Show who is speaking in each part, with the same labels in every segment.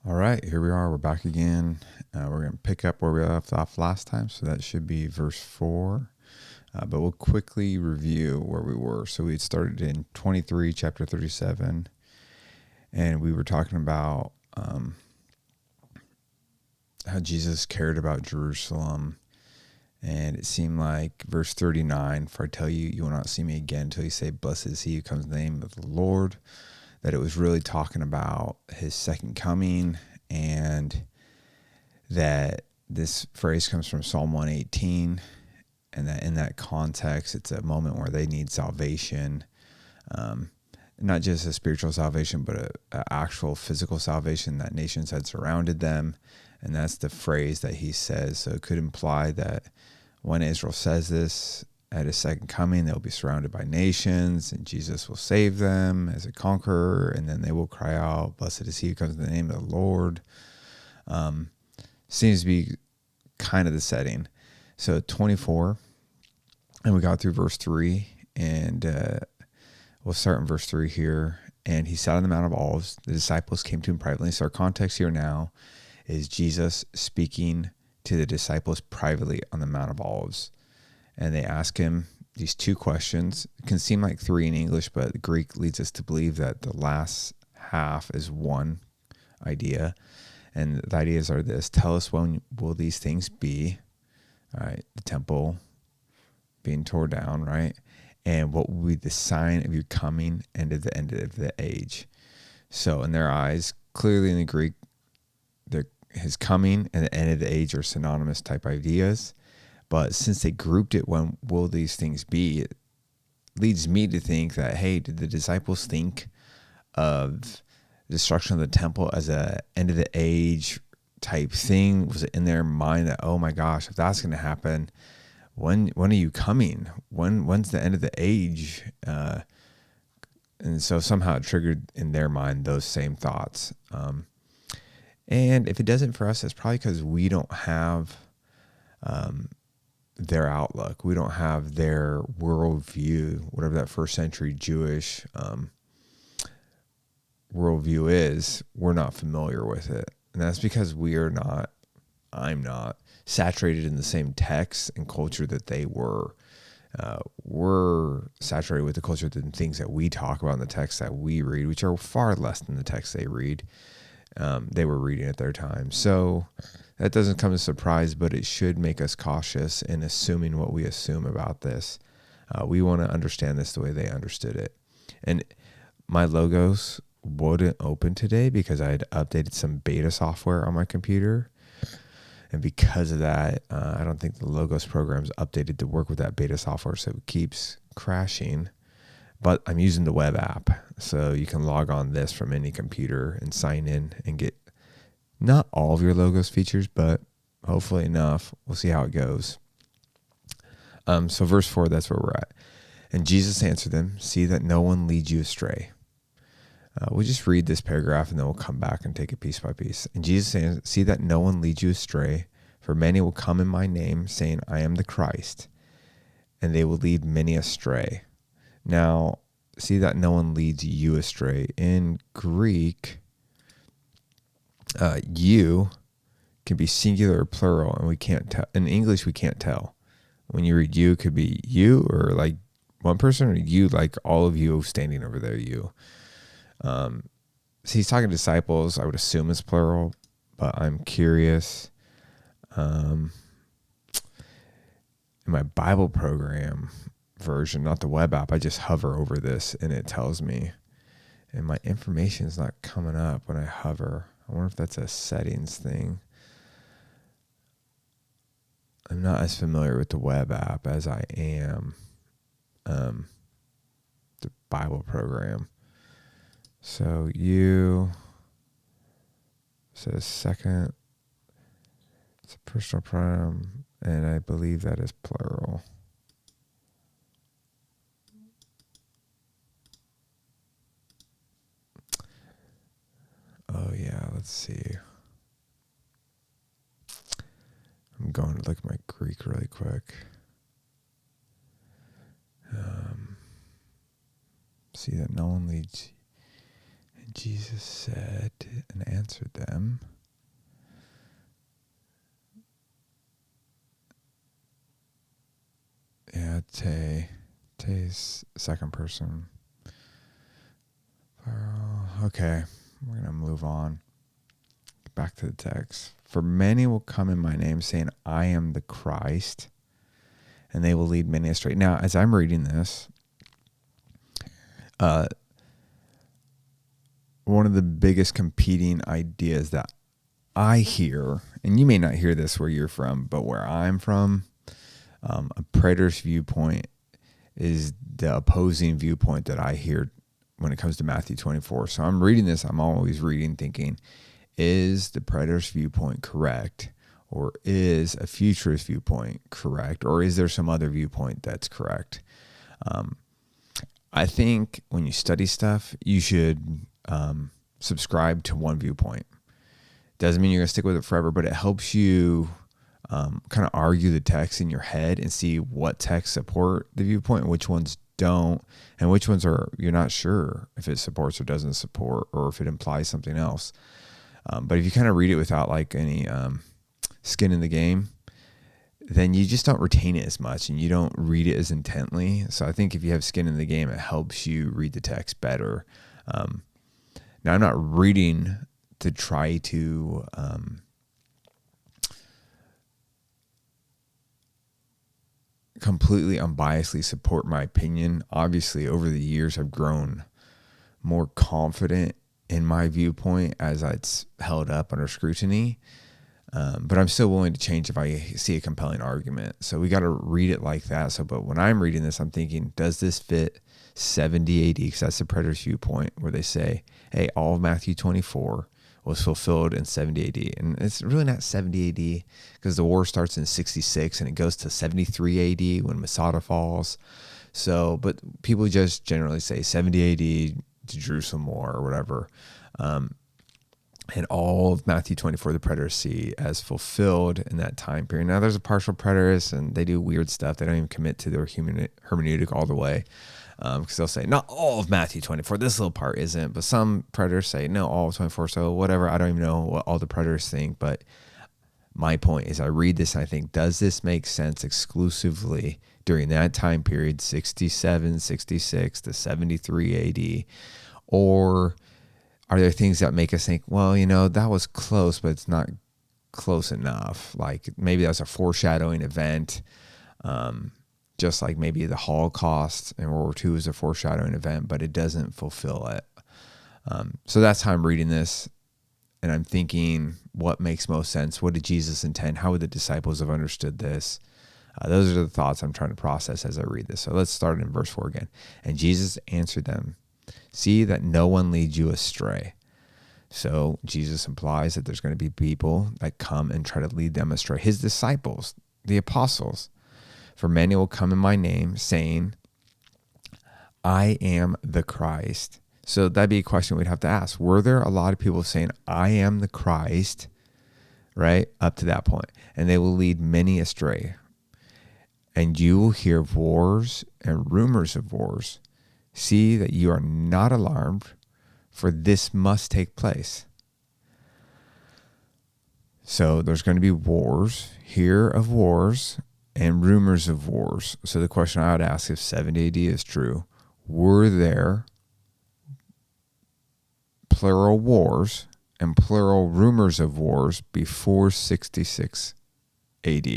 Speaker 1: All right, here we are. We're back again. We're going to pick up where we left off last time. So that should be verse 4. But we'll quickly review where we were. So we started in 23, chapter 37. And we were talking about how Jesus cared about Jerusalem. And it seemed like verse 39, for I tell you, you will not see me again until you say, blessed is he who comes in the name of the Lord. That it was really talking about his second coming, and that this phrase comes from Psalm 118, and that in that context, it's a moment where they need salvation, not just a spiritual salvation, but a actual physical salvation that nations had surrounded them. And that's the phrase that he says. So it could imply that when Israel says this, at his second coming, they'll be surrounded by nations, and Jesus will save them as a conqueror, and then they will cry out, blessed is he who comes in the name of the Lord. Seems to be kind of the setting. So 24, and we got through verse 3, and we'll start in verse 3 here. And he sat on the Mount of Olives. The disciples came to him privately. So our context here now is Jesus speaking to the disciples privately on the Mount of Olives. And they ask him these two questions. It can seem like three in English, but the Greek leads us to believe that the last half is one idea. And the ideas are this: tell us, when will these things be? All right, the temple being torn down, right? And what will be the sign of your coming and at the end of the age? So in their eyes, clearly in the Greek, his coming and the end of the age are synonymous type ideas. But since they grouped it, when will these things be, it leads me to think that, hey, did the disciples think of the destruction of the temple as a end of the age type thing? Was it in their mind that, oh my gosh, if that's going to happen, when are you coming? When's the end of the age? And so somehow it triggered in their mind those same thoughts. And if it doesn't for us, it's probably because we don't have their outlook. We don't have their worldview, whatever that first century Jewish worldview is. We're not familiar with it. And that's because I'm not saturated in the same text and culture that they were. We're saturated with the culture and things that we talk about in the text that we read, which are far less than the text they read. They were reading at their time. So that doesn't come as a surprise, but it should make us cautious in assuming what we assume about this. We want to understand this the way they understood it. And my logos wouldn't open today because I had updated some beta software on my computer. And because of that, I don't think the logos program's updated to work with that beta software, so it keeps crashing. But I'm using the web app, so you can log on this from any computer and sign in and get not all of your logos features, but hopefully enough. We'll see how it goes. So verse 4, that's where we're at. And Jesus answered them, see that no one leads you astray. We'll just read this paragraph and then we'll come back and take it piece by piece. And Jesus answered, see that no one leads you astray, for many will come in my name, saying, I am the Christ, and they will lead many astray. Now, see that no one leads you astray. In Greek, you can be singular or plural, and we can't tell. In English, we can't tell. When you read you, it could be you or like one person, or you like all of you standing over there, you. So he's talking to disciples. I would assume it's plural, but I'm curious. In my Bible program version, not the web app, I just hover over this and it tells me. And my information is not coming up when I hover. I wonder if that's a settings thing. I'm not as familiar with the web app as I am the Bible program. So you says second. It's a personal pronoun, and I believe that is plural. Oh yeah, let's see. I'm going to look at my Greek really quick. See that no one leads. And Jesus said and answered them. Yeah, Te's second person. Okay, we're going to move on. Back to the text. For many will come in my name, saying, I am the Christ, and they will lead many astray. Now, as I'm reading this, one of the biggest competing ideas that I hear, and you may not hear this where you're from, but where I'm from, a preterist viewpoint is the opposing viewpoint that I hear when it comes to Matthew 24. So I'm reading this, I'm always reading thinking, is the preterist viewpoint correct? Or is a futurist viewpoint correct? Or is there some other viewpoint that's correct? I think when you study stuff, you should subscribe to one viewpoint. Doesn't mean you're going to stick with it forever, but it helps you kind of argue the text in your head and see what texts support the viewpoint and which ones don't, and which ones are you're not sure if it supports or doesn't support, or if it implies something else. But if you kind of read it without like any skin in the game, then you just don't retain it as much and you don't read it as intently. So I think if you have skin in the game, it helps you read the text better. Now, I'm not reading to try to completely unbiasedly support my opinion. Obviously, over the years, I've grown more confident in my viewpoint as it's held up under scrutiny. But I'm still willing to change if I see a compelling argument. So we got to read it like that. So, but when I'm reading this, I'm thinking, does this fit 70 AD? Because that's the preterist viewpoint where they say, hey, all of Matthew 24 was fulfilled in 70 AD. And it's really not 70 AD because the war starts in 66 and it goes to 73 AD when Masada falls. So, but people just generally say 70 AD to Jerusalem war or whatever. And all of Matthew 24, the preterists see as fulfilled in that time period. Now, there's a partial preterist, and they do weird stuff. They don't even commit to their hermeneutic all the way, because they'll say, not all of Matthew 24, this little part isn't. But some preterists say, no, all of 24. So whatever, I don't even know what all the preterists think. But my point is I read this and I think, does this make sense exclusively during that time period, 67, 66 to 73 AD? Or are there things that make us think, well, you know, that was close, but it's not close enough? Like maybe that was a foreshadowing event, just like maybe the Holocaust in World War II is a foreshadowing event, but it doesn't fulfill it. So that's how I'm reading this, and I'm thinking, what makes most sense? What did Jesus intend? How would the disciples have understood this? Those are the thoughts I'm trying to process as I read this. So let's start in verse 4 again. And Jesus answered them, see that no one leads you astray. So Jesus implies that there's going to be people that come and try to lead them astray. His disciples, the apostles. For many will come in my name saying, I am the Christ. So that'd be a question we'd have to ask. Were there a lot of people saying, I am the Christ, right? Up to that point. And they will lead many astray. And you will hear of wars and rumors of wars. See that you are not alarmed, for this must take place. So there's going to be wars, hear of wars, and rumors of wars. So the question I would ask, if 70 AD is true, were there plural wars and plural rumors of wars before 66 AD?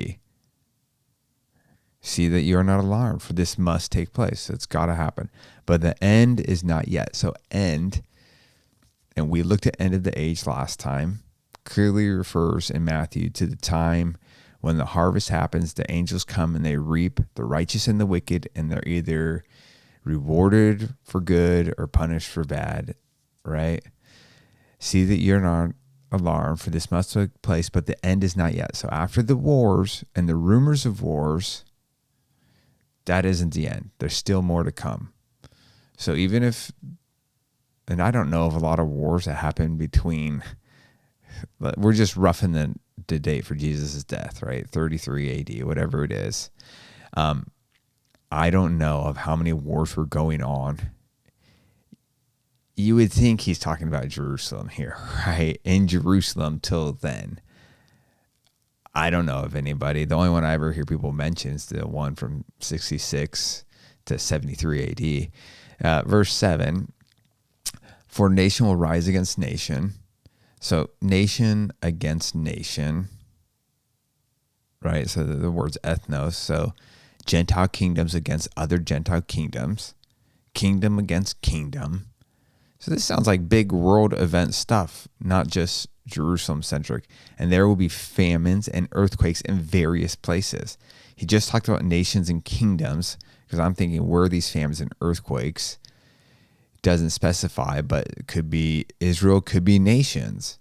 Speaker 1: See that you are not alarmed, for this must take place. It's got to happen. But the end is not yet. So end, and we looked at end of the age last time, clearly refers in Matthew to the time when the harvest happens, the angels come and they reap the righteous and the wicked, and they're either rewarded for good or punished for bad, right? See that you're not alarmed, for this must take place, but the end is not yet. So after the wars and the rumors of wars, that isn't the end. There's still more to come. So even if, and I don't know of a lot of wars that happened between, we're just roughing the date for Jesus' death, right? 33 AD, whatever it is. I don't know of how many wars were going on you would think he's talking about Jerusalem here, right? In Jerusalem till then. I don't know of anybody. The only one I ever hear people mention is the one from 66 to 73 AD. Verse 7, for nation will rise against nation. So nation against nation, right? So the word's ethnos. So Gentile kingdoms against other Gentile kingdoms, kingdom against kingdom. So this sounds like big world event stuff, not just Jerusalem centric. And there will be famines and earthquakes in various places. He just talked about nations and kingdoms, because I'm thinking, where are these famines and earthquakes? Doesn't specify, but it could be Israel, could be nations,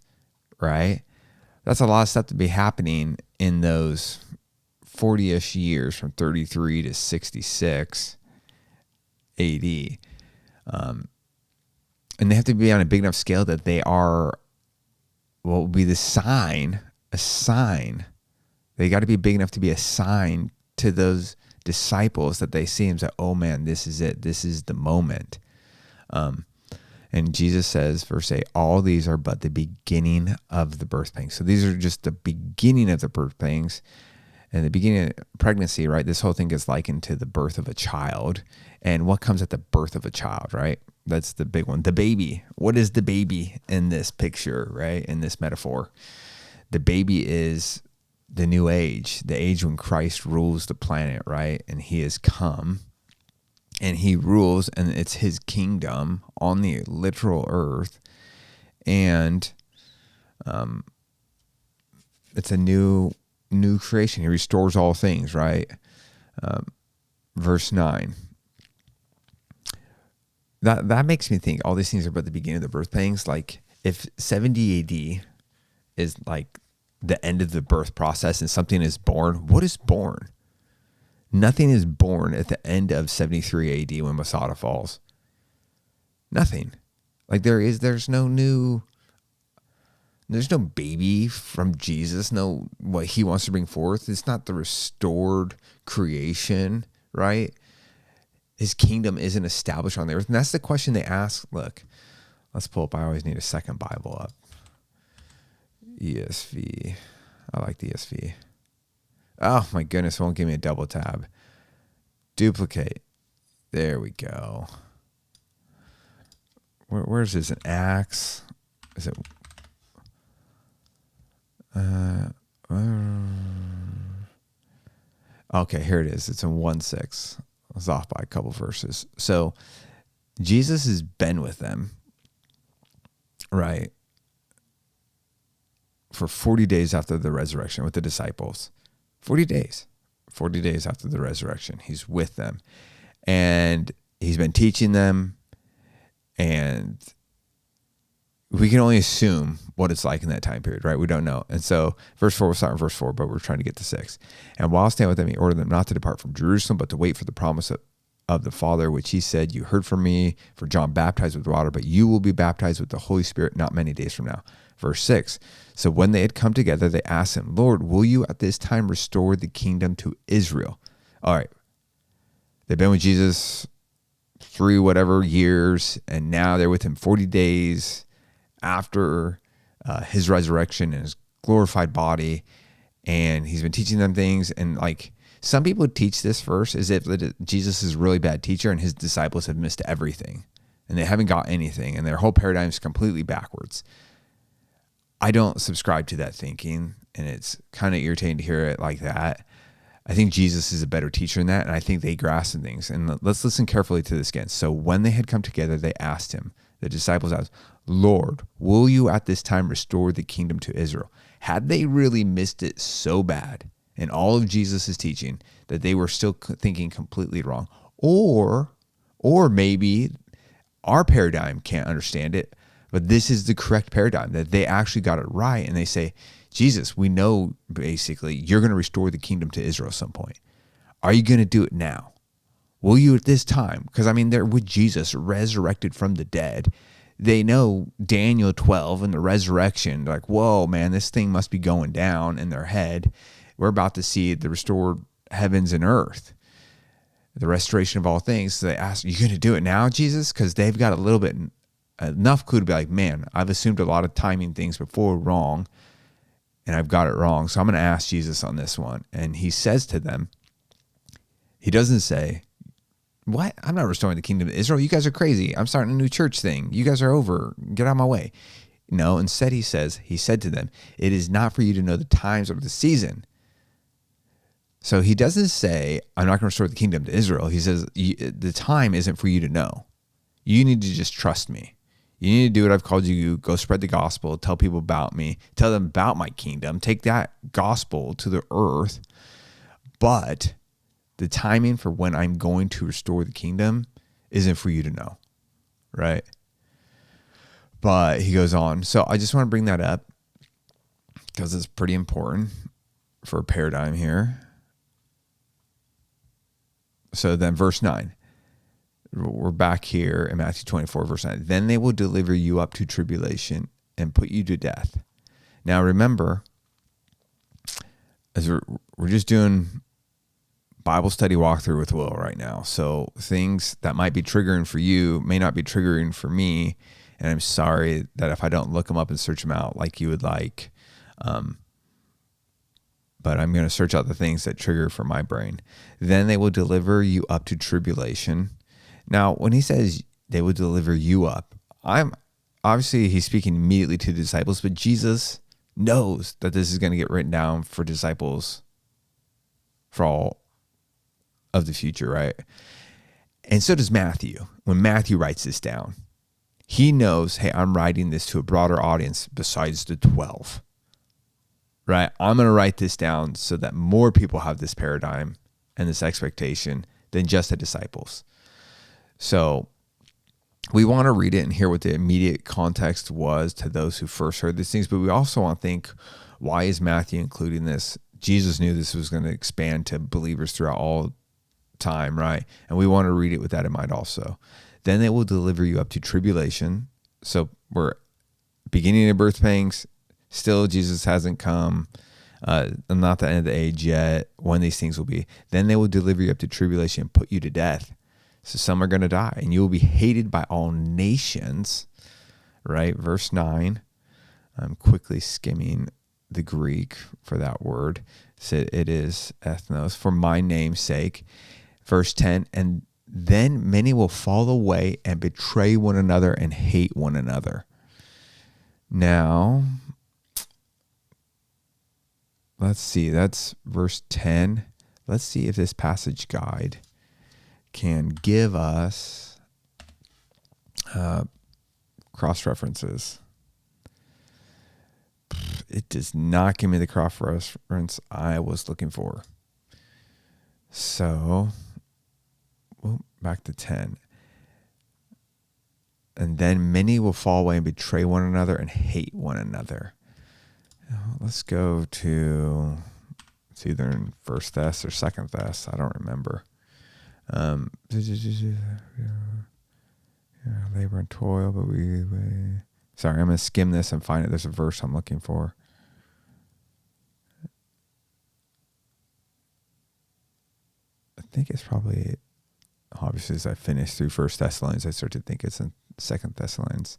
Speaker 1: right? That's a lot of stuff to be happening in those 40-ish years from 33 to 66 AD. And they have to be on a big enough scale that they are what will be a sign. They got to be big enough to be a sign to those disciples that they see and say, oh man, this is it. This is the moment. And Jesus says, verse 8, all these are but the beginning of the birth pangs. So these are just the beginning of the birth pangs and the beginning of pregnancy, right? This whole thing is likened to the birth of a child. And what comes at the birth of a child, right? That's the big one. The baby. What is the baby in this picture, right? In this metaphor? The baby is the new age, the age when Christ rules the planet, right? And he has come. And he rules, and it's his kingdom on the literal earth. And it's a new creation. He restores all things, right? Verse 9. That makes me think all these things are about the beginning of the birth pangs. Like if 70 AD is like the end of the birth process and something is born, what is born? Nothing is born at the end of 73 AD when Masada falls. Nothing. Like there's no baby from Jesus, no what he wants to bring forth. It's not the restored creation, right? His kingdom isn't established on the earth. And that's the question they ask. Look, let's pull up. I always need a second Bible up. ESV. I like the ESV. Oh my goodness, it won't give me a double tab. Duplicate. There we go. Where's this? An Acts? Is it? Okay, here it is. It's in 1:6. I was off by a couple verses. So Jesus has been with them, right, for 40 days after the resurrection with the disciples. 40 days. 40 days after the resurrection. He's with them. And he's been teaching them. And we can only assume what it's like in that time period, right? We don't know. And so verse 4, we'll start in verse 4, but we're trying to get to 6. And while staying with them, he ordered them not to depart from Jerusalem, but to wait for the promise of the Father, which he said, you heard from me, for John baptized with water, but you will be baptized with the Holy Spirit not many days from now. Verse 6, so when they had come together, they asked him, Lord, will you at this time restore the kingdom to Israel? All right. They've been with Jesus 3 whatever years, and now they're with him 40 days after his resurrection and his glorified body, and he's been teaching them things. And like some people teach this verse as if Jesus is a really bad teacher and his disciples have missed everything and they haven't got anything and their whole paradigm is completely backwards. I don't subscribe to that thinking, and it's kind of irritating to hear it like that. I think Jesus is a better teacher than that, and I think they grasp some things. And let's listen carefully to this again. So when they had come together, they asked him, the disciples asked, Lord, will you at this time restore the kingdom to Israel? Had they really missed it so bad in all of Jesus' teaching that they were still thinking completely wrong? Or maybe our paradigm can't understand it, but this is the correct paradigm, that they actually got it right. And they say, Jesus, we know basically you're going to restore the kingdom to Israel at some point. Are you going to do it now? Will you at this time? Because I mean, they're with Jesus resurrected from the dead. They know Daniel 12 and the resurrection. They're like, whoa, man, this thing must be going down in their head. We're about to see the restored heavens and earth, the restoration of all things. So they ask, are you going to do it now, Jesus? Because they've got a little bit enough clue to be like, man, I've assumed a lot of timing things before wrong, and I've got it wrong. So I'm going to ask Jesus on this one. And he says to them, he doesn't say, what? I'm not restoring the kingdom of Israel. You guys are crazy. I'm starting a new church thing. You guys are over. Get out of my way. No, instead he said to them, it is not for you to know the times or the season. So he doesn't say, I'm not going to restore the kingdom to Israel. He says, the time isn't for you to know. You need to just trust me. You need to do what I've called you to do. Go spread the gospel. Tell people about me. Tell them about my kingdom. Take that gospel to the earth. But the timing for when I'm going to restore the kingdom isn't for you to know, right? But he goes on. So I just want to bring that up because it's pretty important for a paradigm here. So then verse 9, we're back here in Matthew 24, verse 9. Then they will deliver you up to tribulation and put you to death. Now remember, as we're just doing Bible study walkthrough with Will right now. So things that might be triggering for you may not be triggering for me. And I'm sorry that if I don't look them up and search them out like you would like. But I'm going to search out the things that trigger for my brain. Then they will deliver you up to tribulation. Now, when he says they will deliver you up, obviously he's speaking immediately to the disciples, but Jesus knows that this is going to get written down for disciples for all of the future, right? And so does Matthew. When Matthew writes this down, he knows, hey, I'm writing this to a broader audience besides the 12, right? I'm going to write this down so that more people have this paradigm and this expectation than just the disciples. So we want to read it and hear what the immediate context was to those who first heard these things, but we also want to think, why is Matthew including this? Jesus knew this was going to expand to believers throughout all time, right? And we want to read it with that in mind also. Then they will deliver you up to tribulation. So we're beginning of birth pangs. Still, Jesus hasn't come. Not the end of the age yet. When these things will be. Then they will deliver you up to tribulation and put you to death. So some are going to die, and you will be hated by all nations. Right? Verse 9. I'm quickly skimming the Greek for that word. So it is ethnos, for my name's sake. Verse 10, and then many will fall away and betray one another and hate one another. Now, let's see. That's verse 10. Let's see if this passage guide can give us cross-references. It does not give me the cross-reference I was looking for. So, back to 10. And then many will fall away and betray one another and hate one another. Let's go to, it's either in First Thess or Second Thess. I don't remember. Labor and toil, but sorry, I'm going to skim this and find it. There's a verse I'm looking for. I think it's probably, obviously, as I finish through First Thessalonians, I start to think it's in Second Thessalonians.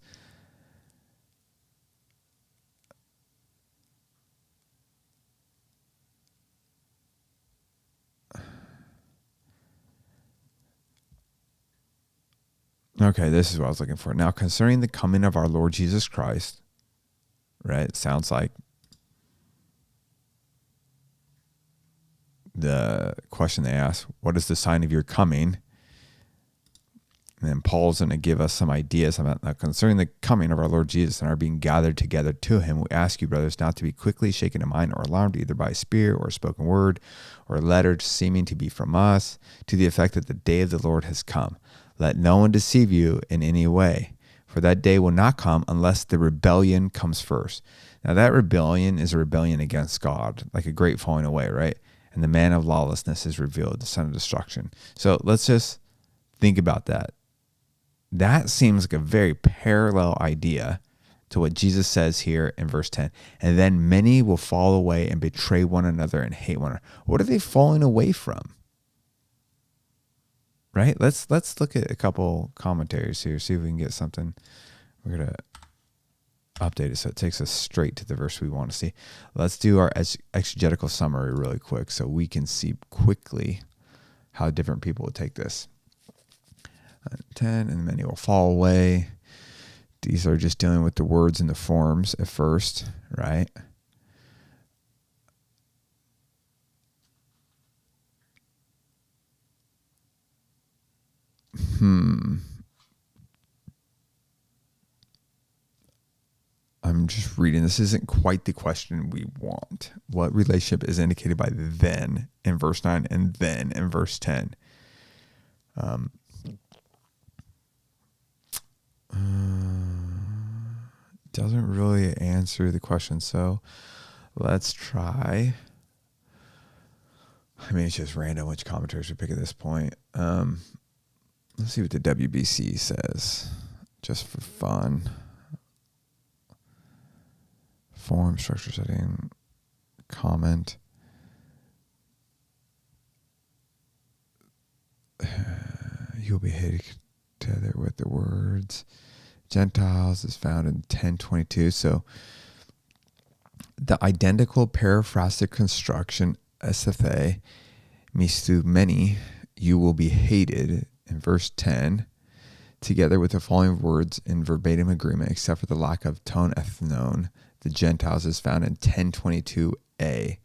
Speaker 1: Okay, this is what I was looking for. Now, concerning the coming of our Lord Jesus Christ, right? It sounds like the question they ask, what is the sign of your coming? And then Paul's going to give us some ideas about that. Concerning the coming of our Lord Jesus and our being gathered together to him, we ask you, brothers, not to be quickly shaken in mind or alarmed, either by a spirit or a spoken word or a letter seeming to be from us, to the effect that the day of the Lord has come. Let no one deceive you in any way, for that day will not come unless the rebellion comes first. Now that rebellion is a rebellion against God, like a great falling away, right? And the man of lawlessness is revealed, the son of destruction. So let's just think about that. That seems like a very parallel idea to what Jesus says here in verse 10. And then many will fall away and betray one another and hate one another. What are they falling away from? Right? Let's look at a couple commentaries here, see if we can get something We're going to update it so it takes us straight to the verse we want to see. Let's do our exegetical summary really quick so we can see quickly how different people would take this. 10, and many will fall away. These are just dealing with the words and the forms at first, right? I'm just reading. This isn't quite the question we want. What relationship is indicated by then in verse 9 and then in verse 10? Doesn't really answer the question. So let's try. I mean, it's just random which commentators we pick at this point. Let's see what the WBC says, just for fun. Form, structure, setting, comment. You'll be hated together with the words. Gentiles is found in 1022. So the identical paraphrastic construction, esthethe, mistu many, you will be hated, in verse 10, together with the following words in verbatim agreement, except for the lack of tone ethnon, the Gentiles, is found in 1022a.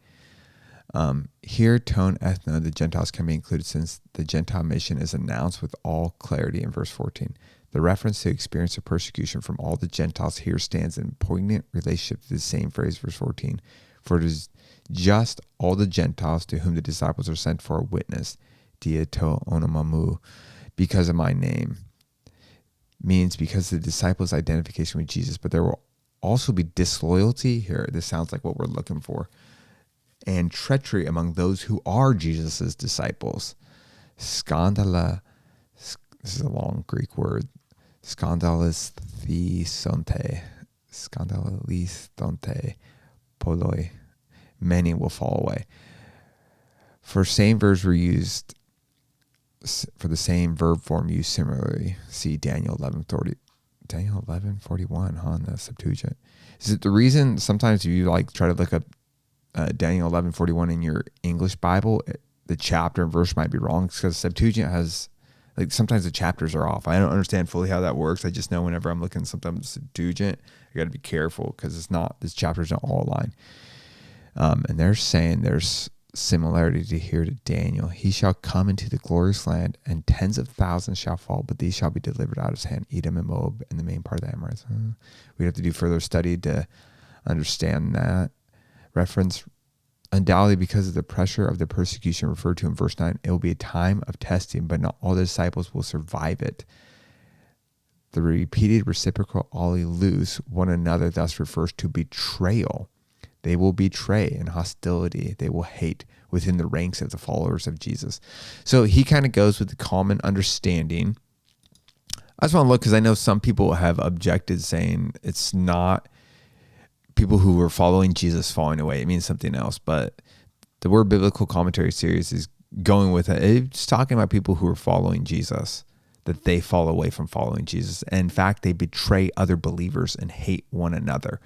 Speaker 1: Here, tone ethno, the Gentiles, can be included since the Gentile mission is announced with all clarity in verse 14. The reference to experience of persecution from all the Gentiles here stands in poignant relationship to the same phrase, verse 14. For it is just all the Gentiles to whom the disciples are sent for a witness, dia to onomamu, because of my name, means because of the disciples' identification with Jesus, but there will also be disloyalty here. This sounds like what we're looking for. And treachery among those who are Jesus' disciples. Scandala, this is a long Greek word. Scandalisthonte, poloi. Many will fall away. For same verbs were used, for the same verb form used similarly. See Daniel 11:40. Daniel 11:41 in the Septuagint. Is it the reason sometimes if you try to look up Daniel 11:41 in your English Bible, the chapter and verse might be wrong? It's because Septuagint has, sometimes the chapters are off. I don't understand fully how that works. I just know whenever I'm looking sometimes Septuagint, I got to be careful because this chapters don't all align. And they're saying there's similarity to here to Daniel. He shall come into the glorious land, and tens of thousands shall fall, but these shall be delivered out of his hand, Edom and Moab, and the main part of the Amorites. We'd have to do further study to understand that reference. Undoubtedly, because of the pressure of the persecution referred to in verse 9, it will be a time of testing, but not all the disciples will survive it. The repeated reciprocal allelus one another thus refers to betrayal. They will betray, and hostility they will hate within the ranks of the followers of Jesus. So he kind of goes with the common understanding. I just want to look because I know some people have objected saying it's not people who were following Jesus falling away. It means something else. But the Word Biblical Commentary series is going with it. It's talking about people who are following Jesus, that they fall away from following Jesus. And in fact, they betray other believers and hate one another.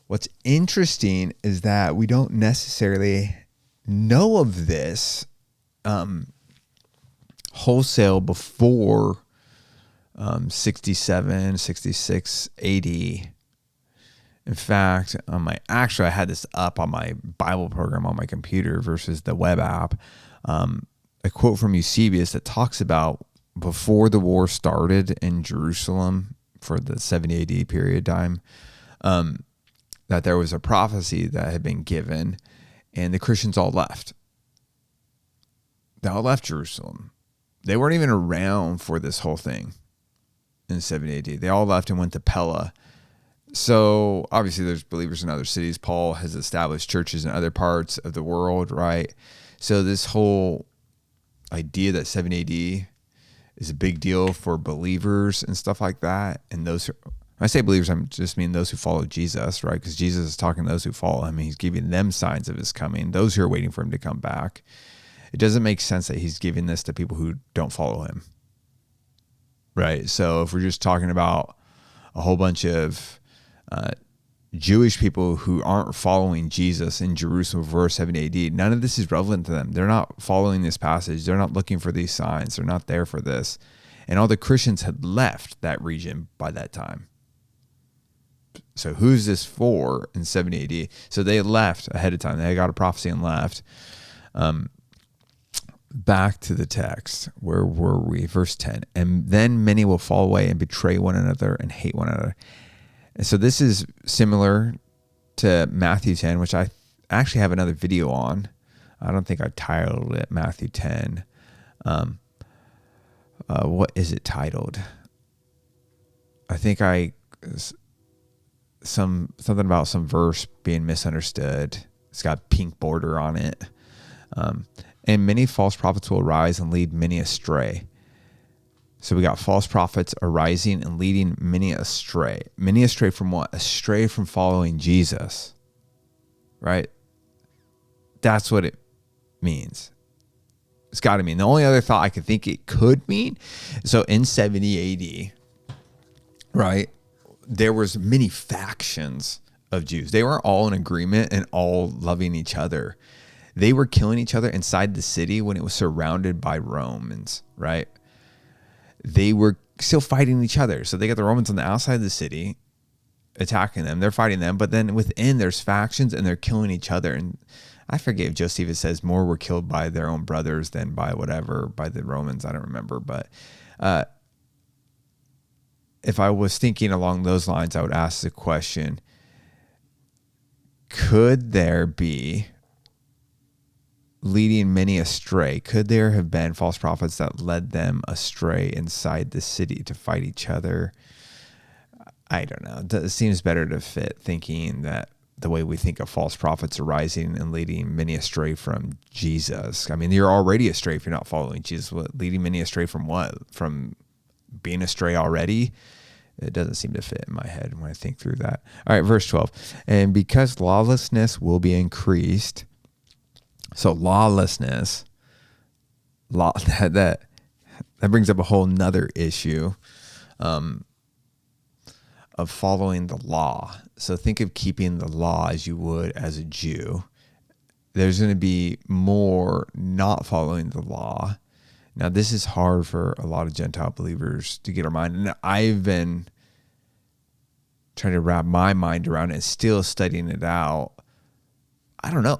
Speaker 1: What's interesting is that we don't necessarily know of this wholesale before 67, 66 AD. In fact, I had this up on my Bible program on my computer versus the web app. A quote from Eusebius that talks about before the war started in Jerusalem for the 70 AD period time, that there was a prophecy that had been given, and the Christians all left. They all left Jerusalem. They weren't even around for this whole thing in 70 AD. They all left and went to Pella. So obviously there's believers in other cities. Paul has established churches in other parts of the world, right? So this whole idea that 70 AD is a big deal for believers and stuff like that, and those who, when I say believers, I just mean those who follow Jesus, right? Because Jesus is talking to those who follow him. He's giving them signs of his coming, those who are waiting for him to come back. It doesn't make sense that he's giving this to people who don't follow him. right? So if we're just talking about a whole bunch of Jewish people who aren't following Jesus in Jerusalem before 70 AD, none of this is relevant to them. They're not following this passage. They're not looking for these signs. They're not there for this. And all the Christians had left that region by that time. So who's this for in 70 AD? So they left ahead of time. They got a prophecy and left. Back to the text. Where were we? Verse 10. And then many will fall away and betray one another and hate one another. And so this is similar to Matthew 10, which I actually have another video on. I don't think I titled it Matthew 10. What is it titled? I think something about some verse being misunderstood. It's got pink border on it. And many false prophets will arise and lead many astray. So we got false prophets arising and leading many astray. Many astray from what? Astray from following Jesus. Right? That's what it means. It's got to mean. The only other thought I could think it could mean, so in 70 AD, right, there was many factions of Jews. They weren't all in agreement and all loving each other. They were killing each other inside the city when it was surrounded by Romans, right? They were still fighting each other. So they got the Romans on the outside of the city attacking them. They're fighting them. But then within there's factions and they're killing each other. And I forget if Josephus says more were killed by their own brothers than by the Romans. I don't remember. But if I was thinking along those lines, I would ask the question, could there be leading many astray? Could there have been false prophets that led them astray inside the city to fight each other? I don't know. It seems better to fit thinking that the way we think of false prophets arising and leading many astray from Jesus. I mean, you're already astray if you're not following Jesus. Leading many astray from what? From being astray already? It doesn't seem to fit in my head when I think through that. All right, verse 12. And because lawlessness will be increased. So lawlessness, that brings up a whole nother issue of following the law. So think of keeping the law as you would as a Jew. There's going to be more not following the law. Now, this is hard for a lot of Gentile believers to get our mind. And I've been trying to wrap my mind around it and still studying it out. I don't know,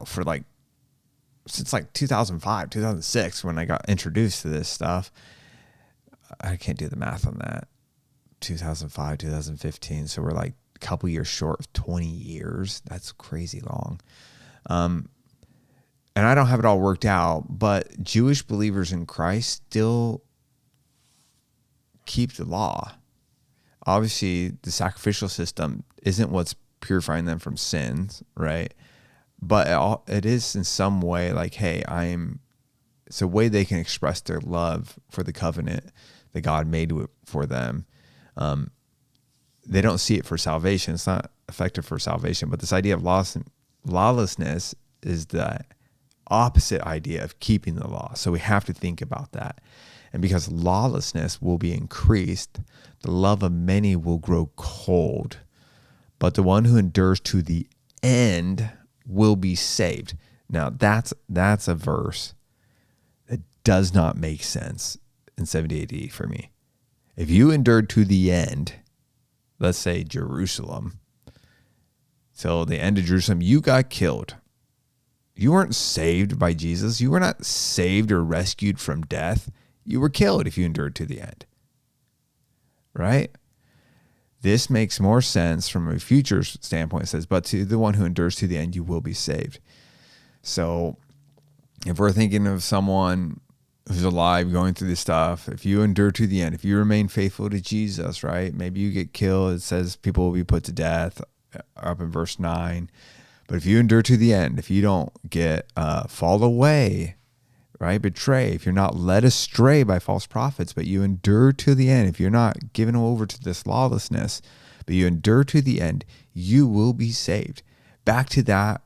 Speaker 1: since 2005, 2006, when I got introduced to this stuff. I can't do the math on that. 2005, 2015. So we're like a couple years short of 20 years. That's crazy long. And I don't have it all worked out, but Jewish believers in Christ still keep the law. Obviously, the sacrificial system isn't what's purifying them from sins, right? But it is in some way like, hey, it's a way they can express their love for the covenant that God made for them. They don't see it for salvation. It's not effective for salvation. But this idea of lawlessness is the opposite idea of keeping the law. So we have to think about that. And because lawlessness will be increased, the love of many will grow cold. But the one who endures to the end will be saved. Now that's a verse that does not make sense in 70 AD for me. If you endured to the end, let's say Jerusalem, till the end of Jerusalem, you got killed. You weren't saved by Jesus. You were not saved or rescued from death. You were killed if you endured to the end. Right? This makes more sense from a future standpoint. It says, but to the one who endures to the end, you will be saved. So if we're thinking of someone who's alive going through this stuff, if you endure to the end, if you remain faithful to Jesus, right? Maybe you get killed. It says people will be put to death up in verse 9. But if you endure to the end, if you don't get fall away, right? Betray, if you're not led astray by false prophets, but you endure to the end, if you're not given over to this lawlessness, but you endure to the end, you will be saved. Back to that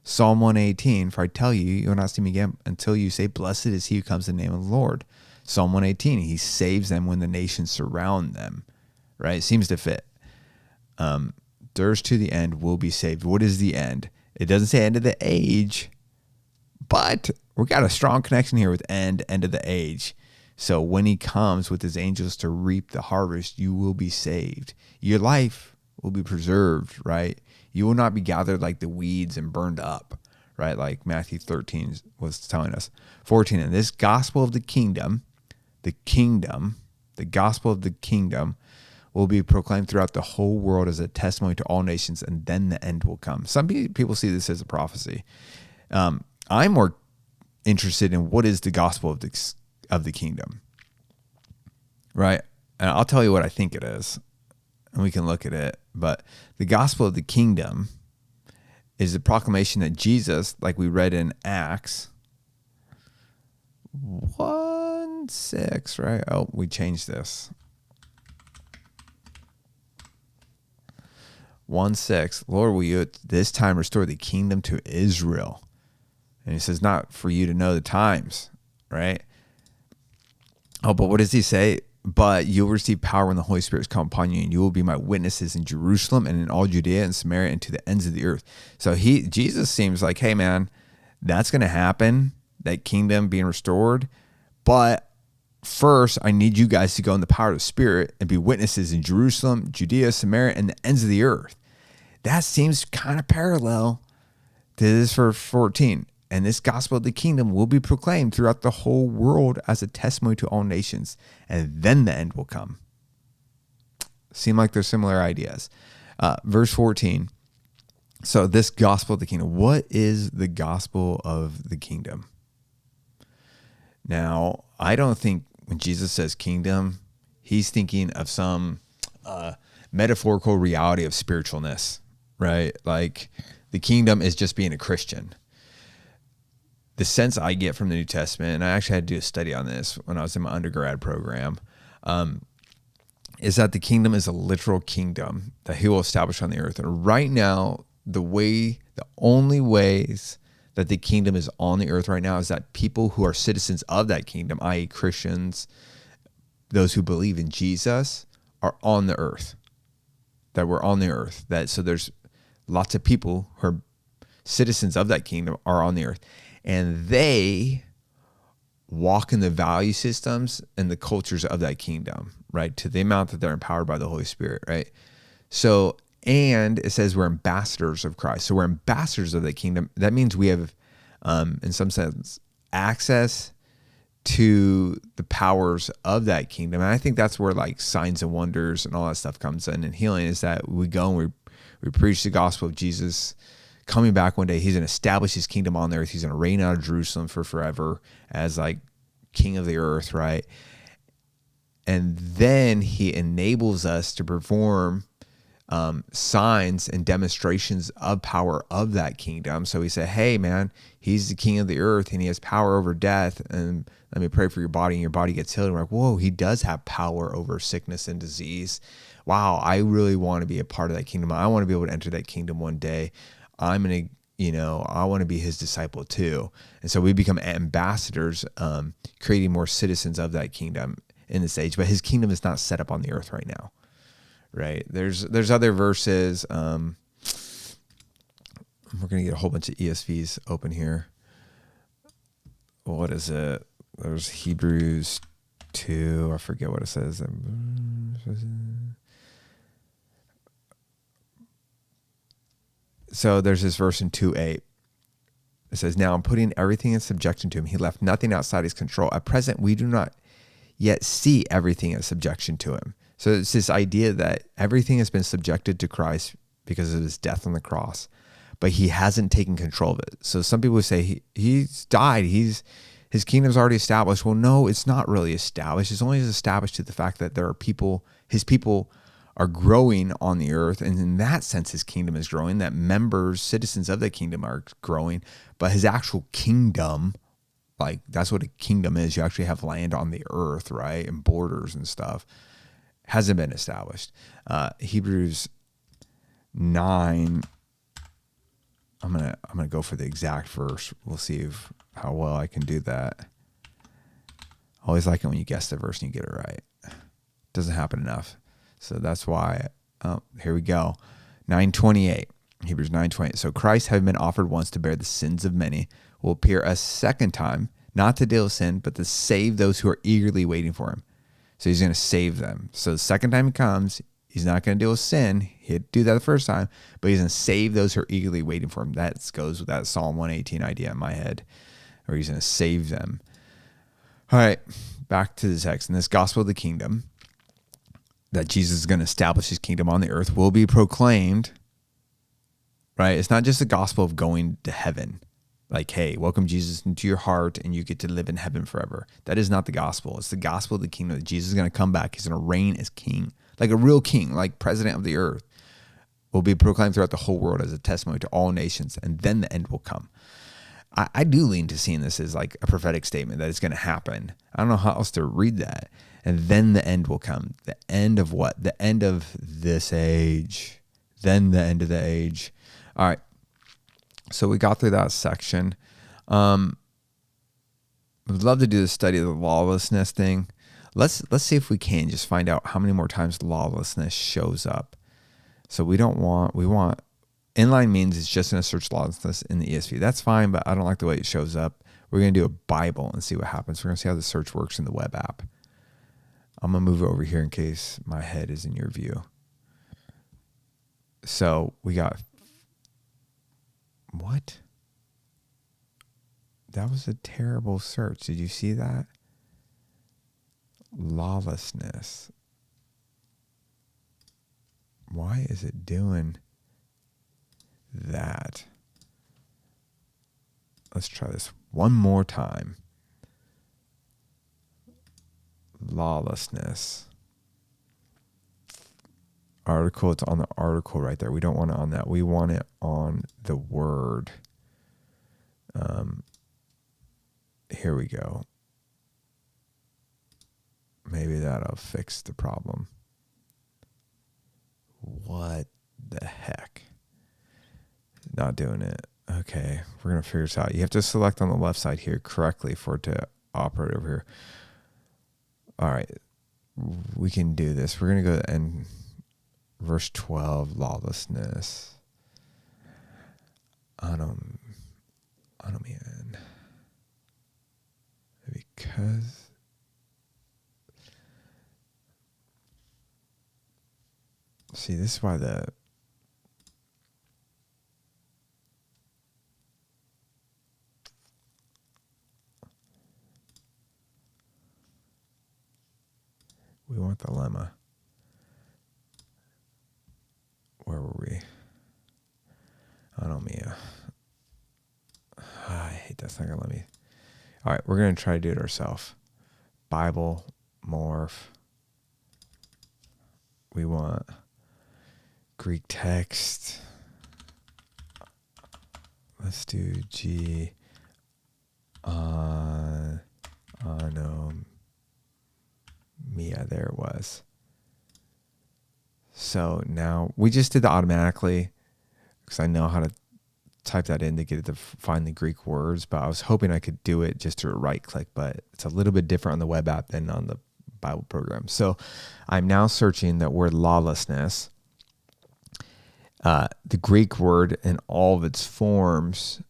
Speaker 1: Psalm 118, for I tell you, you will not see me again until you say, blessed is he who comes in the name of the Lord. Psalm 118, he saves them when the nations surround them, right? It seems to fit. Theirs to the end will be saved. What is the end? It doesn't say end of the age, but we got a strong connection here with end of the age. So when he comes with his angels to reap the harvest, you will be saved. Your life will be preserved, right? You will not be gathered like the weeds and burned up, right? Like Matthew 13 was telling us. 14, and this gospel of the kingdom, the gospel of the kingdom will be proclaimed throughout the whole world as a testimony to all nations, and then the end will come. Some people see this as a prophecy. I'm more interested in what is the gospel of the kingdom, right? And I'll tell you what I think it is, and we can look at it. But the gospel of the kingdom is the proclamation that Jesus, like we read in Acts 1:6, right? Oh, we changed this. 1:6, Lord, will you at this time restore the kingdom to Israel? And he says, not for you to know the times, right? Oh, but what does he say? But you'll receive power when the Holy Spirit has come upon you, and you will be my witnesses in Jerusalem and in all Judea and Samaria and to the ends of the earth. So Jesus seems like, hey man, that's going to happen, that kingdom being restored. But first, I need you guys to go in the power of the Spirit and be witnesses in Jerusalem, Judea, Samaria, and the ends of the earth. That seems kind of parallel to this for 14. And this gospel of the kingdom will be proclaimed throughout the whole world as a testimony to all nations, and then the end will come. Seem like they're similar ideas. Verse 14. So this gospel of the kingdom, what is the gospel of the kingdom? Now, I don't think when Jesus says kingdom, he's thinking of some metaphorical reality of spiritualness, right? Like the kingdom is just being a Christian. The sense I get from the New Testament, and I actually had to do a study on this when I was in my undergrad program, is that the kingdom is a literal kingdom that he will establish on the earth. And right now, the only ways that the kingdom is on the earth right now is that people who are citizens of that kingdom, i.e. Christians, those who believe in Jesus, are on the earth. That we're on the earth. So there's lots of people who are citizens of that kingdom are on the earth. And they walk in the value systems and the cultures of that kingdom, right? To the amount that they're empowered by the Holy Spirit, right? So, and it says we're ambassadors of Christ. So we're ambassadors of the kingdom. That means we have, in some sense, access to the powers of that kingdom. And I think that's where like signs and wonders and all that stuff comes in. And healing is that we go and we preach the gospel of Jesus coming back one day. He's going to establish his kingdom on the earth. He's going to reign out of Jerusalem for forever as like king of the earth, right? And then he enables us to perform signs and demonstrations of power of that kingdom. So he said, hey man, he's the king of the earth and he has power over death. And let me pray for your body, and your body gets healed. And we're like, whoa, he does have power over sickness and disease. Wow, I really want to be a part of that kingdom. I want to be able to enter that kingdom one day. I'm going to, I want to be his disciple too. And so we become ambassadors, creating more citizens of that kingdom in this age. But his kingdom is not set up on the earth right now, right? There's other verses. We're going to get a whole bunch of ESVs open here. What is it? There's Hebrews 2. I forget what it says. So there's this verse in 2:8. It says, now I'm putting everything in subjection to him. He left nothing outside his control. At present, we do not yet see everything in subjection to him. So it's this idea that everything has been subjected to Christ because of his death on the cross, but he hasn't taken control of it. So some people say he's died. His kingdom's already established. Well, no, it's not really established. It's only established to the fact that there are people, his people are growing on the earth. And in that sense, his kingdom is growing, that members, citizens of the kingdom are growing, but his actual kingdom, like that's what a kingdom is. You actually have land on the earth, right? And borders and stuff hasn't been established. Hebrews 9, I'm going to go for the exact verse. We'll see how well I can do that. Always like it when you guess the verse and you get it right. Doesn't happen enough. So that's why, here we go. 9:28, Hebrews 9:28. So Christ, having been offered once to bear the sins of many, will appear a second time, not to deal with sin, but to save those who are eagerly waiting for him. So he's going to save them. So the second time he comes, he's not going to deal with sin. He'd do that the first time, but he's going to save those who are eagerly waiting for him. That goes with that Psalm 118 idea in my head, where he's going to save them. All right, back to the text. In this gospel of the kingdom, that Jesus is going to establish his kingdom on the earth, will be proclaimed, right? It's not just the gospel of going to heaven. Like, hey, welcome Jesus into your heart and you get to live in heaven forever. That is not the gospel. It's the gospel of the kingdom that Jesus is going to come back. He's going to reign as king, like a real king, like president of the earth, will be proclaimed throughout the whole world as a testimony to all nations, and then the end will come. I do lean to seeing this as like a prophetic statement that it's going to happen. I don't know how else to read that. And then the end will come. The end of what? The end of this age. Then the end of the age. All right. So we got through that section. We'd love to do the study of the lawlessness thing. Let's see if we can just find out how many more times lawlessness shows up. So we want inline means it's just going to search lawlessness in the ESV. That's fine, but I don't like the way it shows up. We're going to do a Bible and see what happens. We're going to see how the search works in the web app. I'm going to move over here in case my head is in your view. So we got, what? That was a terrible search. Did you see that? Lawlessness. Why is it doing that? Let's try this one more time. Lawlessness. Article, it's on the article right there. We don't want it on that. We want it on the word. Here we go. Maybe that'll fix the problem. What the heck? Not doing it. Okay, we're going to figure this out. You have to select on the left side here correctly for it to operate over here. All right, we can do this. We're going to go and verse 12, lawlessness. Anom, anomian. Because see, this is why we want the lemma. Where were we? Anomia. I hate that's not gonna let me. All right, we're gonna try to do it ourselves. Bible morph. We want Greek text. Let's do G. Mia, there it was. So now we just did that automatically because I know how to type that in to get it to find the Greek words, but I was hoping I could do it just through a right click, but it's a little bit different on the web app than on the Bible program. So I'm now searching that word lawlessness, the Greek word in all of its forms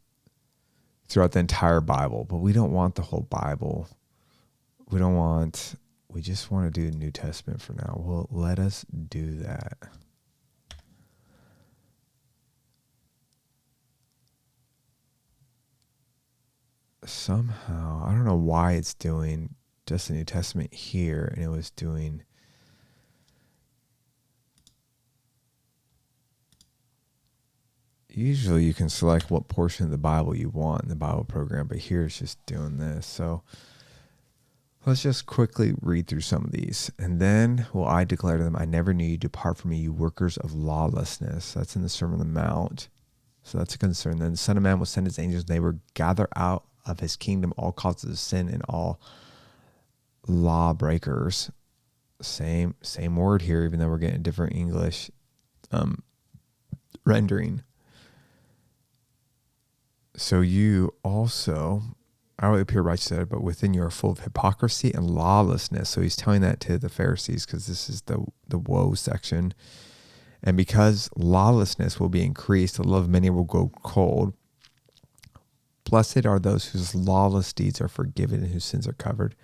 Speaker 1: throughout the entire Bible, but we don't want the whole Bible. We just want to do the New Testament for now. Well, let us do that. Somehow, I don't know why it's doing just the New Testament here, and it was doing usually you can select what portion of the Bible you want in the Bible program, but here it's just doing this. So let's just quickly read through some of these. And then will I declare to them, I never knew you. Depart from me, you workers of lawlessness. That's in the Sermon on the Mount. So that's a concern. Then the Son of Man will send his angels, and they will gather out of his kingdom all causes of sin and all lawbreakers. Same word here, even though we're getting different English rendering. So you also outwardly appear righteous, but within you are full of hypocrisy and lawlessness. So he's telling that to the Pharisees because this is the woe section. And because lawlessness will be increased, the love of many will go cold. Blessed are those whose lawless deeds are forgiven and whose sins are covered.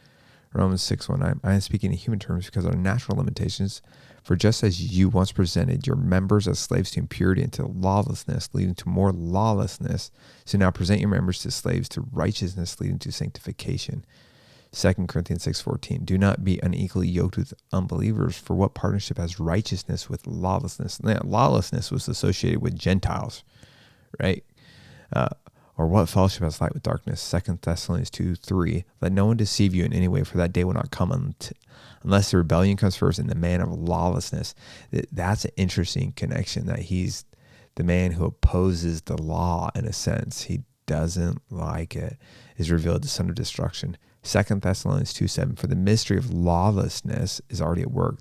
Speaker 1: Romans 6:1. I am speaking in human terms because of our natural limitations. For just as you once presented your members as slaves to impurity and to lawlessness, leading to more lawlessness, so now present your members to slaves to righteousness, leading to sanctification. 2 Corinthians 6:14. Do not be unequally yoked with unbelievers, for what partnership has righteousness with lawlessness? Now, lawlessness was associated with Gentiles, right? Or what fellowship has light with darkness? 2 Thessalonians 2:3. Let no one deceive you in any way, for that day will not come unless the rebellion comes first and the man of lawlessness. That's an interesting connection, that he's the man who opposes the law in a sense. He doesn't like it, is revealed the son of destruction. 2 Thessalonians 2:7. For the mystery of lawlessness is already at work.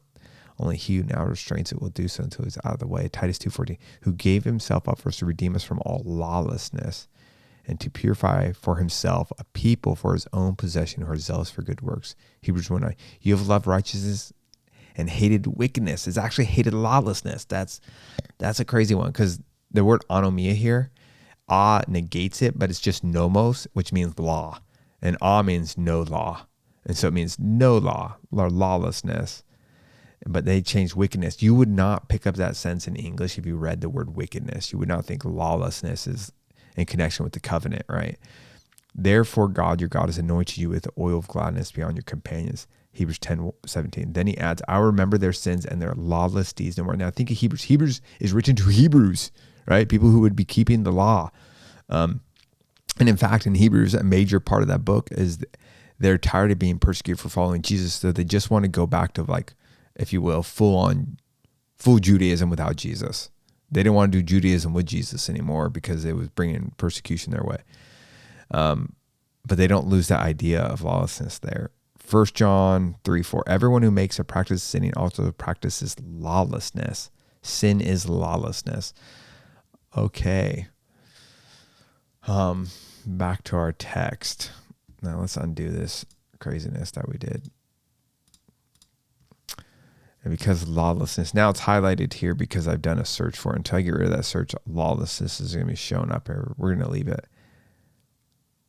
Speaker 1: Only he who now restrains it will do so until he's out of the way. Titus 2:14. Who gave himself up for us to redeem us from all lawlessness, and to purify for himself a people for his own possession who are zealous for good works. Hebrews 1:9. You have loved righteousness and hated wickedness. It's actually hated lawlessness. That's a crazy one, because the word anomia here, negates it, but it's just nomos, which means law. And means no law. And so it means no law, or lawlessness. But they changed wickedness. You would not pick up that sense in English if you read the word wickedness. You would not think lawlessness is in connection with the covenant, right? Therefore, God, your God, has anointed you with the oil of gladness beyond your companions. Hebrews 10:17. Then he adds, I remember their sins and their lawless deeds no more. Now think of Hebrews. Hebrews is written to Hebrews, right? People who would be keeping the law. And in fact, in Hebrews, a major part of that book is they're tired of being persecuted for following Jesus. So they just want to go back to, like, if you will, full Judaism without Jesus. They didn't want to do Judaism with Jesus anymore because it was bringing persecution their way. But they don't lose that idea of lawlessness there. 1 John 3:4. Everyone who makes a practice of sinning also practices lawlessness. Sin is lawlessness. Okay. Back to our text. Now let's undo this craziness that we did. And because of lawlessness, now it's highlighted here because I've done a search for it. Until I get rid of that search, lawlessness is going to be shown up here. We're going to leave it.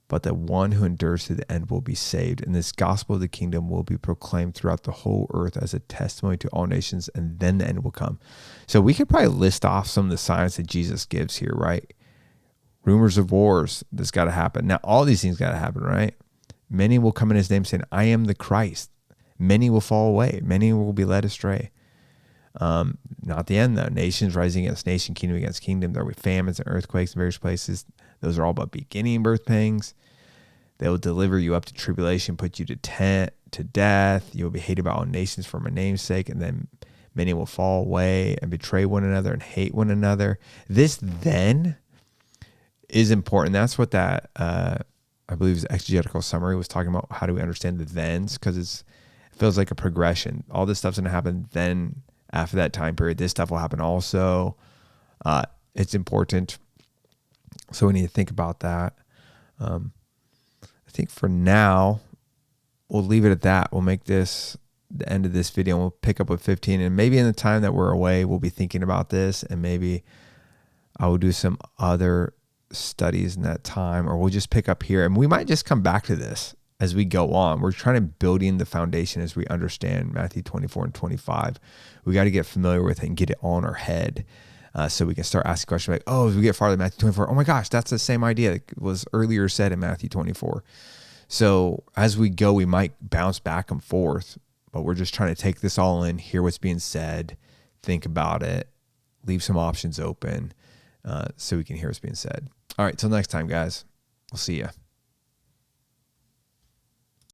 Speaker 1: But the one who endures to the end will be saved. And this gospel of the kingdom will be proclaimed throughout the whole earth as a testimony to all nations, and then the end will come. So we could probably list off some of the signs that Jesus gives here, right? Rumors of wars, that's got to happen. Now, all these things got to happen, right? Many will come in his name saying, I am the Christ. Many will fall away. Many will be led astray. Not the end, though. Nations rising against nation, kingdom against kingdom. There will be famines and earthquakes in various places. Those are all but beginning birth pangs. They will deliver you up to tribulation, put you to death. You will be hated by all nations for my name's sake, and then many will fall away and betray one another and hate one another. This then is important. That's what that, I believe, is exegetical summary was talking about. How do we understand the thens? Because it feels like a progression. All this stuff's going to happen. Then after that time period, this stuff will happen also. It's important. So we need to think about that. I think for now, we'll leave it at that. We'll make this the end of this video, and we'll pick up with 15. And maybe in the time that we're away, we'll be thinking about this, and maybe I will do some other studies in that time, or we'll just pick up here, and we might just come back to this as we go on. We're trying to building the foundation as we understand Matthew 24 and 25. We got to get familiar with it and get it all in our head, so we can start asking questions like, oh, as we get farther in Matthew 24, oh my gosh, that's the same idea that was earlier said in Matthew 24. So as we go, we might bounce back and forth, but we're just trying to take this all in, hear what's being said, think about it, leave some options open, so we can hear what's being said. All right, till next time, guys. We'll see you.